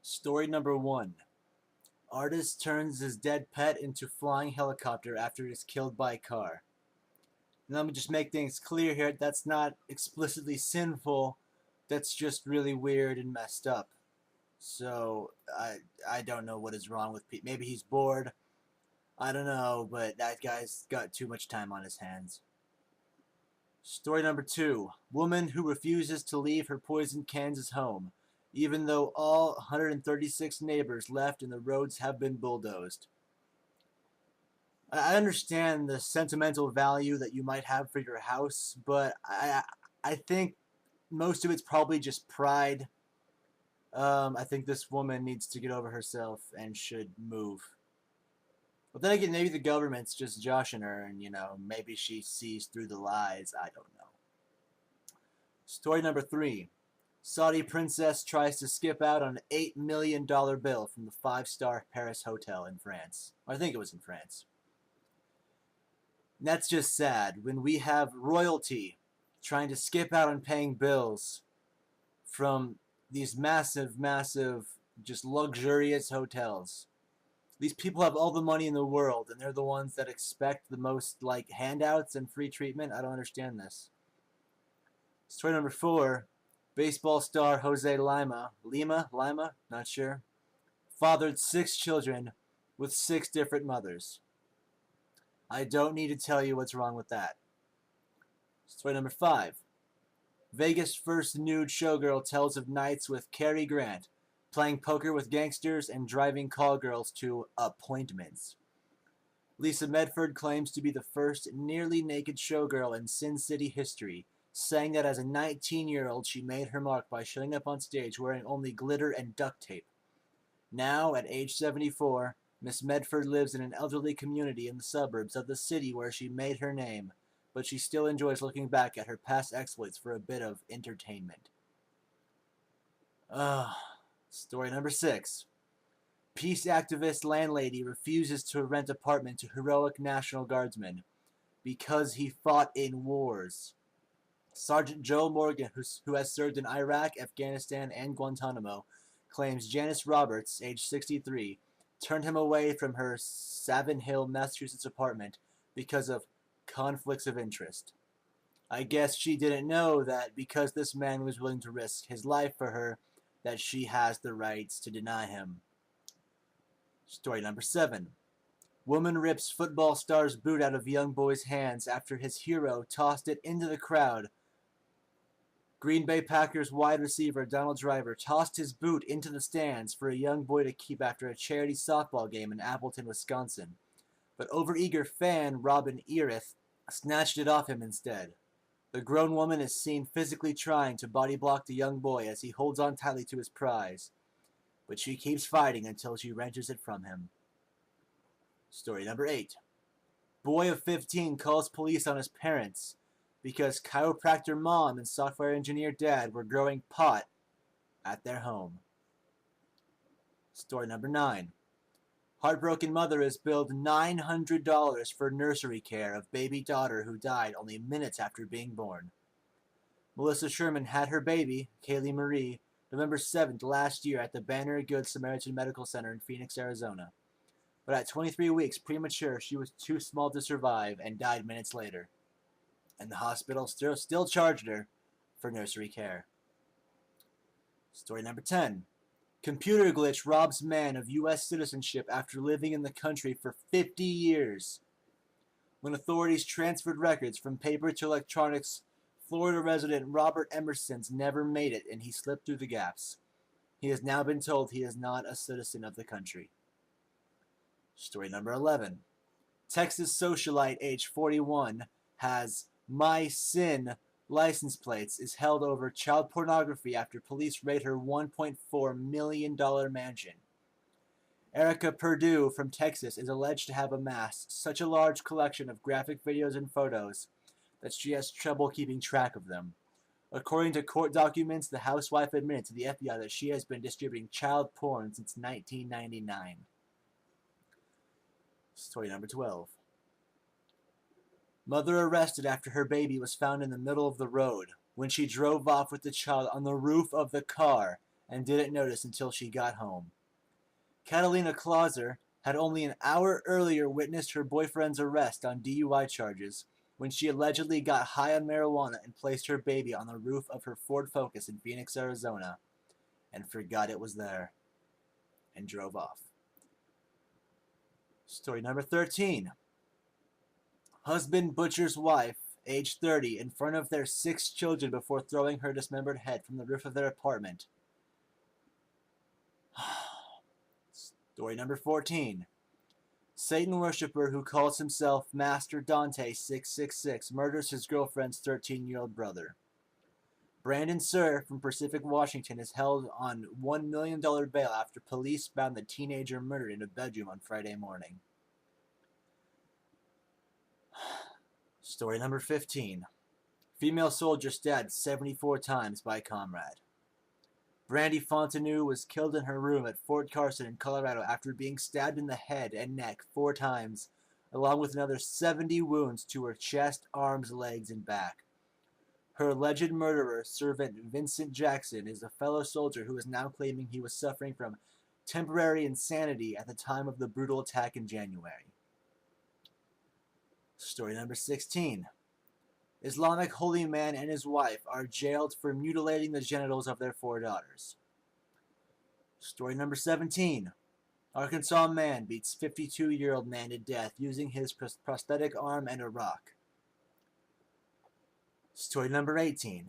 Story number 1. Artist turns his dead pet into flying helicopter after it is killed by a car. Now, let me just make things clear here. That's not explicitly sinful. That's just really weird and messed up. So, I don't know what is wrong with Pete. Maybe he's bored. I don't know, but that guy's got too much time on his hands. Story number 2. Woman who refuses to leave her poisoned Kansas home, even though all 136 neighbors left and the roads have been bulldozed. I understand the sentimental value that you might have for your house, but I think most of it's probably just pride. I think this woman needs to get over herself and should move. But then again, maybe the government's just joshing her, and maybe she sees through the lies. I don't know. Story number 3. Saudi princess tries to skip out on an $8 million bill from the 5-star Paris hotel in France. I think it was in France. And that's just sad when we have royalty trying to skip out on paying bills from these massive, just luxurious hotels. These people have all the money in the world, and they're the ones that expect the most, handouts and free treatment. I don't understand this. Story number 4. Baseball star Jose Lima, not sure, fathered 6 children with 6 different mothers. I don't need to tell you what's wrong with that. Story number 5. Vegas' first nude showgirl tells of nights with Cary Grant, playing poker with gangsters and driving call girls to appointments. Lisa Medford claims to be the first nearly naked showgirl in Sin City history, saying that as a 19-year-old she made her mark by showing up on stage wearing only glitter and duct tape. Now, at age 74, Miss Medford lives in an elderly community in the suburbs of the city where she made her name, but she still enjoys looking back at her past exploits for a bit of entertainment. Story number 6. Peace activist landlady refuses to rent apartment to heroic National Guardsman because he fought in wars. Sergeant Joe Morgan, who has served in Iraq, Afghanistan, and Guantanamo, claims Janice Roberts, age 63, turned him away from her Savin Hill, Massachusetts apartment because of conflicts of interest. I guess she didn't know that because this man was willing to risk his life for her, that she has the rights to deny him. Story number 7. Woman rips football star's boot out of young boy's hands after his hero tossed it into the crowd. Green Bay Packers wide receiver Donald Driver tossed his boot into the stands for a young boy to keep after a charity softball game in Appleton, Wisconsin. But overeager fan Robin Erith snatched it off him instead. The grown woman is seen physically trying to body block the young boy as he holds on tightly to his prize, but she keeps fighting until she wrenches it from him. Story number 8. Boy of 15 calls police on his parents because chiropractor mom and software engineer dad were growing pot at their home. Story number 9. Heartbroken mother is billed $900 for nursery care of baby daughter who died only minutes after being born. Melissa Sherman had her baby, Kaylee Marie, November 7th last year at the Banner Good Samaritan Medical Center in Phoenix, Arizona. But at 23 weeks premature, she was too small to survive and died minutes later. And the hospital still charged her for nursery care. Story number 10. Computer glitch robs man of U.S. citizenship after living in the country for 50 years. When authorities transferred records from paper to electronics, Florida resident Robert Emerson's never made it and he slipped through the gaps. He has now been told he is not a citizen of the country. Story number 11. Texas socialite age 41 has My Sin license plates is held over child pornography after police raid her $1.4 million mansion. Erica Perdue from Texas is alleged to have amassed such a large collection of graphic videos and photos that she has trouble keeping track of them. According to court documents, the housewife admitted to the FBI that she has been distributing child porn since 1999. Story number 12. Mother arrested after her baby was found in the middle of the road when she drove off with the child on the roof of the car and didn't notice until she got home. Catalina Clauser had only an hour earlier witnessed her boyfriend's arrest on DUI charges when she allegedly got high on marijuana and placed her baby on the roof of her Ford Focus in Phoenix, Arizona, and forgot it was there, and drove off. Story number 13. Husband butchers wife, age 30, in front of their 6 children before throwing her dismembered head from the roof of their apartment. Story number 14. Satan worshiper who calls himself Master Dante 666 murders his girlfriend's 13-year-old brother. Brandon Sir from Pacific, Washington is held on $1 million bail after police found the teenager murdered in a bedroom on Friday morning. Story number 15. Female soldier stabbed 74 times by comrade. Brandy Fontenot was killed in her room at Fort Carson in Colorado after being stabbed in the head and neck 4 times, along with another 70 wounds to her chest, arms, legs, and back. Her alleged murderer, Sergeant Vincent Jackson, is a fellow soldier who is now claiming he was suffering from temporary insanity at the time of the brutal attack in January. Story number 16. Islamic holy man and his wife are jailed for mutilating the genitals of their 4 daughters. Story number 17. Arkansas man beats 52-year-old man to death using his prosthetic arm and a rock. Story number 18.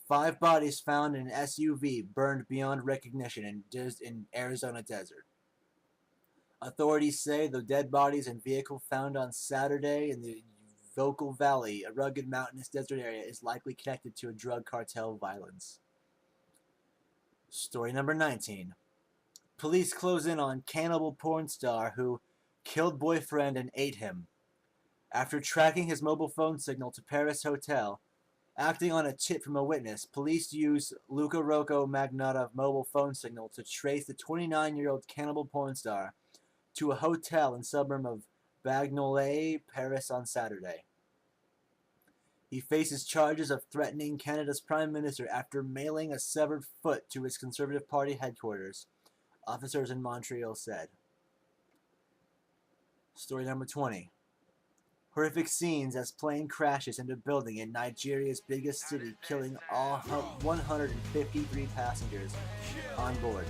5 bodies found in an SUV burned beyond recognition in Arizona desert. Authorities say the dead bodies and vehicle found on Saturday in the Vocal Valley, a rugged mountainous desert area, is likely connected to a drug cartel violence. Story number 19. Police close in on cannibal porn star who killed boyfriend and ate him. After tracking his mobile phone signal to Paris hotel, acting on a tip from a witness, police used Luca Rocco Magnata mobile phone signal to trace the 29-year-old cannibal porn star to a hotel in suburb of Bagnolet, Paris on Saturday. He faces charges of threatening Canada's Prime Minister after mailing a severed foot to his Conservative Party headquarters, officers in Montreal said. Story number 20. Horrific scenes as plane crashes into building in Nigeria's biggest city, killing all 153 passengers on board.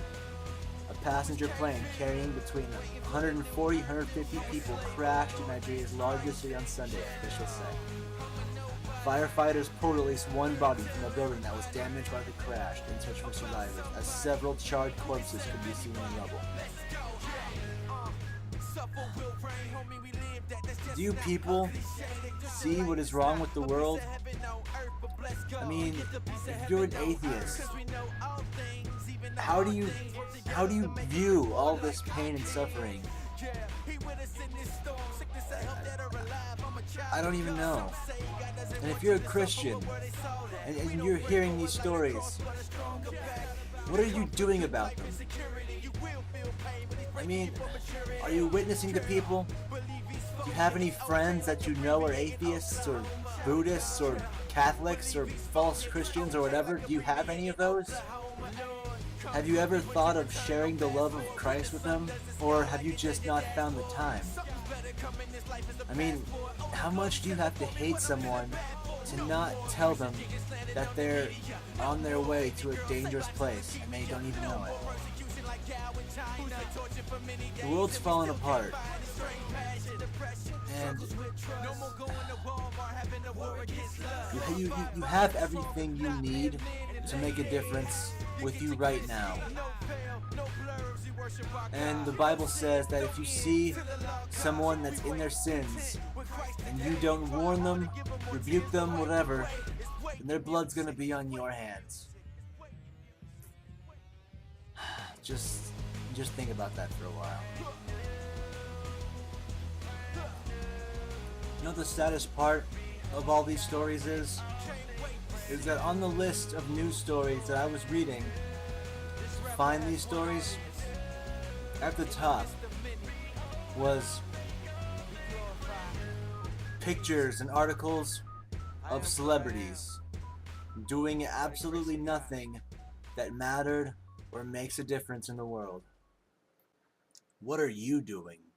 A passenger plane carrying between 140 and 150 people crashed in Nigeria's largest city on Sunday, officials say. Firefighters pulled at least 1 body from a building that was damaged by the crash in search for survivors, as several charred corpses could be seen in rubble. Do you people see what is wrong with the world? I mean, if you're an atheist, how do you view all this pain and suffering? I don't even know. And if you're a Christian and you're hearing these stories, what are you doing about them? I mean, are you witnessing to people? Do you have any friends that you know are atheists or Buddhists or Catholics or false Christians or whatever? Do you have any of those? Have you ever thought of sharing the love of Christ with them? Or have you just not found the time? I mean, how much do you have to hate someone to not tell them that they're on their way to a dangerous place and they don't even know it? The world's falling apart. And you have everything you need to make a difference with you right now. And the Bible says that if you see someone that's in their sins and you don't warn them, rebuke them, whatever, then their blood's gonna be on your hands. Just think about that for a while. You know the saddest part of all these stories is that on the list of news stories that I was reading to find these stories, at the top was pictures and articles of celebrities doing absolutely nothing that mattered or makes a difference in the world? What are you doing